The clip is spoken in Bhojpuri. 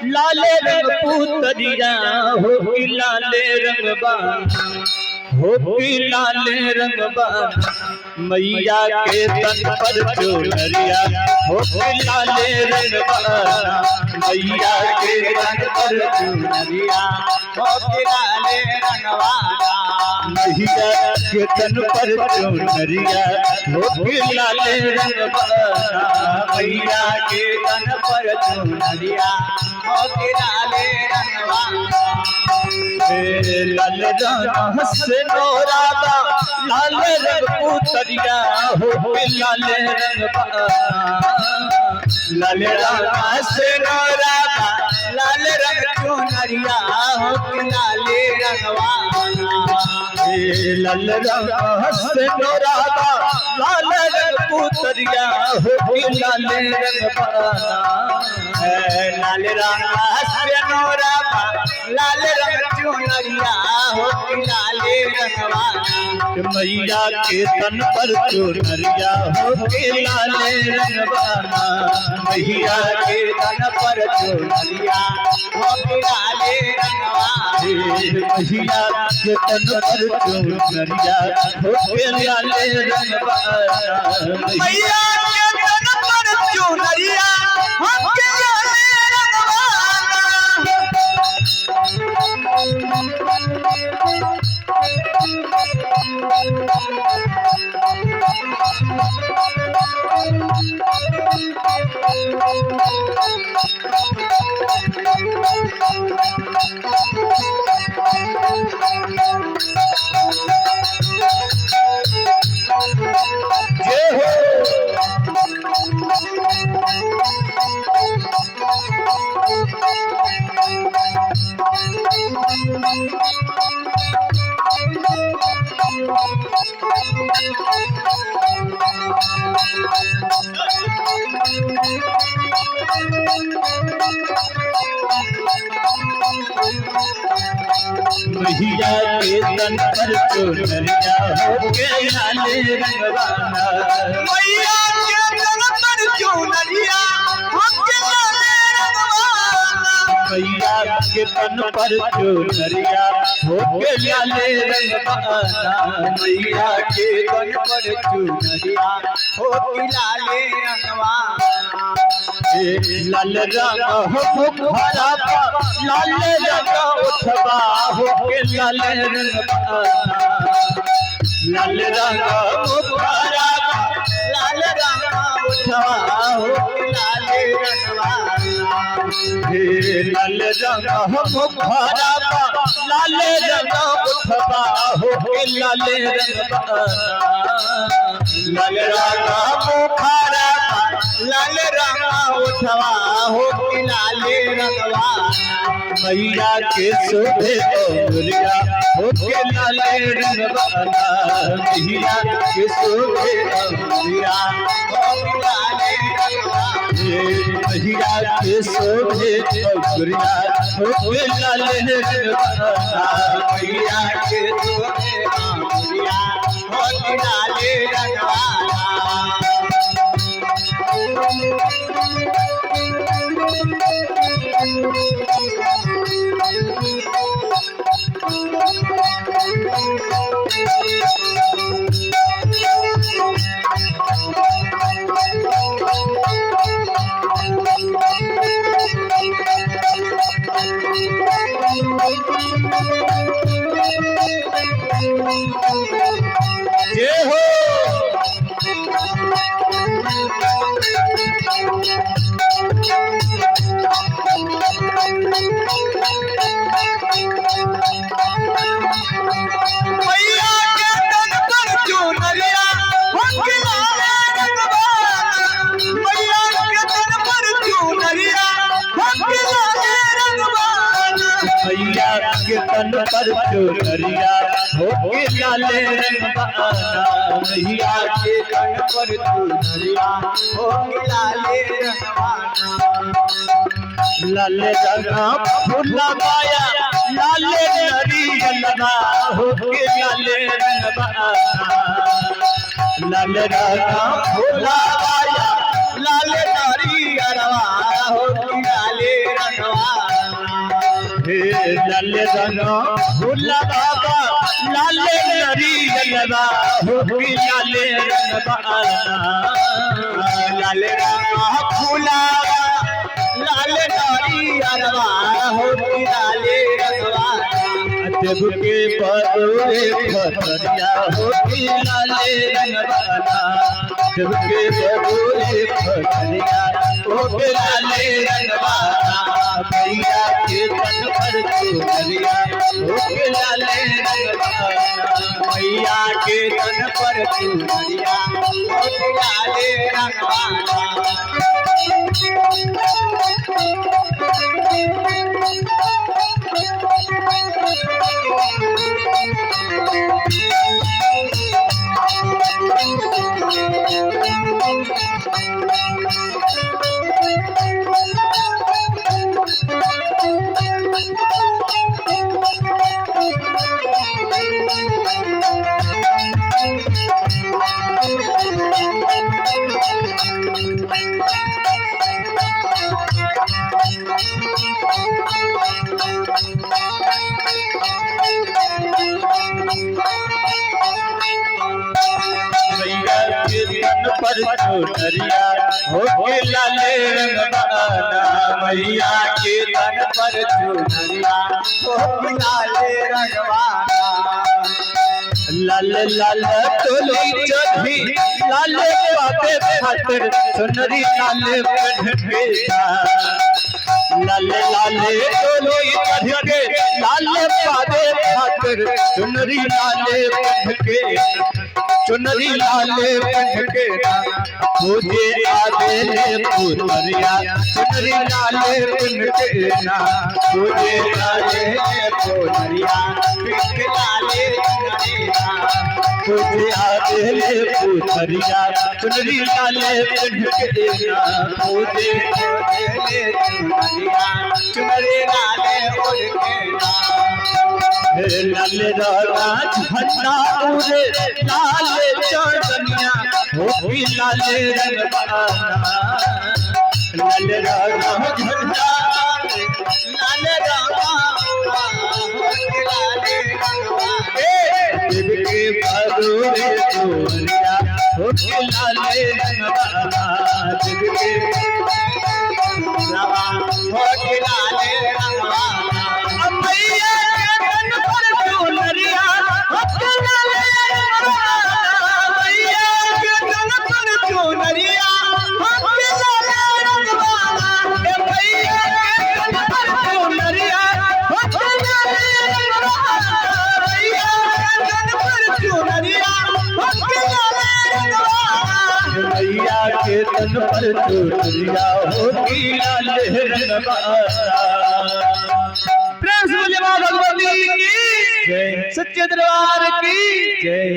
लाले रंग पुतरिया हो कि लाले रंग हो कि लाले रंग मैया के तन पर चुनरिया हो कि लाले रंग मैया के तन पर चुनरिया हो कि लाले रंगवाला मैया के तन पर चुनरिया हो कि लाले रंग मैया के तन पर चुनरिया हो कि लाले रंगवाला लाल रंग से नोराबा लाल रंग पुतरिया हो कि लाले रंग लाल रंग से नोराबा लाल रंग चुनरिया हो कि लाले रंगवाला लाल रंग से नोराबा लाल रंग पुतरिया हो कि लाले रंग लाल रंग से नोराबा लाल रंग चुनरिया हो कि लाले रंगवाला मैया के तन पर चुनरिया हो कि लाले रंगवाला मैया के तन पर चुनरिया हो कि लाले रंगवाला मैया के तन पर चुनरिया हो कि लाले रंगवाला मैया के तन पर चुनरिया हो कि लाले मैया के तन पर चुनरिया हो के लाले रंगवाला मैया के तन पर चुनरिया हो कि लाले रंगवाला मैया के तन पर चुनरिया हो के लाले रंगवाला मैया के तन पर चुनरिया हो कि लाले रंगवाला लाल रंग हो मुखरा लाल रंग उठबा हो के लाल रंग लाल रंग मुखरा लाल रंग उठवा हो कि लाले रंगवाला लाल रंग हो मुखरा लाल रंग उठबा हो के लाल रंग लाल रंग मुखरा लाल रंग उठवा हो कि लाले रंगवाला मैया के शोभे औरिया हो के लाले रंगवाला मैया के शोभे औरिया हो कि लाले रंगवाला मैया के शोभे औरिया हो के लाले रंगवाला मैया के शोभे औरिया हो कि लाले रंगवाला जय हो मैया के तन पर चुनरिया हो कि लाले रंगवाला मैया के तन पर चुनरिया हो कि लाले रंगवाला मैया के तन पर चुनरिया हो के लाले रंगवाला मैया के तन पर चुनरिया हो कि लाले रंगवाला लाल रंगा फूला पाया लाल नरियलवा हो के लाल रंगवा लाल रंगा फूला पाया लाल नारियलवा हो कि लाले रंगवा लाल रंगा भोला बाबा लाल नरियलवा हो कि लाल रंगवाना लाल रंगा फूलावा लाल नरियलवा हो कि लाल रंगवाना देव के बदोरे फतरिया हो कि लाल रंगवाना देव के बदोरे फतरिया हो कि लाल रंगवाना भैया के तन पर चुनरिया हो कि लाल रंगवाना मैया के तन पर चुनरिया हो कि लाल रंगवाना पर चुनरिया हो के लाल रंगवाना मैया के तन पर चुनरिया हो कि लाल रंगवाना लाल लाल तोली चढ़ी लाल बाबे खातिर चुनरी लाल पढ़केता लाल लाल तोली चढ़ के लाल बाबे खातिर चुनरी लाल पढ़के चुनरी लाल पढ़के मुझे आदेले पुतरिया चुनरी लाल पढ़के ना मुझे आदेले पुतरिया पिंक लाले चुनरिया तुझे आदेले पुतरिया चुनरी लाल पढ़के ना मुझे आदेले चुनरिया चुनरी लाले उड़के ना लाल राना झंडा उड़े लाल चढ़निया हो कि लाल रंगवाना लाल राना झंडा लाल रंगवाना हो कि लाल रंगवाना देव के बदोरे चोरिया हो कि लाल रंगवाना देव के रवा हो कि लाल रंगवाना मैया के तन पर चुनरिया हो कि लाल रंगवाना मैया के तन पर चुनरिया हो कि लाल रंगवाना मैया के तन पर चुनरिया हो कि लाल रंगवाना मैया के तन पर चुनरिया हो कि लाल रंगवाना मैया के तन पर चोरिया हो कि लाल रंगवाना प्रेम से बोलिए मां भगवती की जय सच्चे दरबार की जय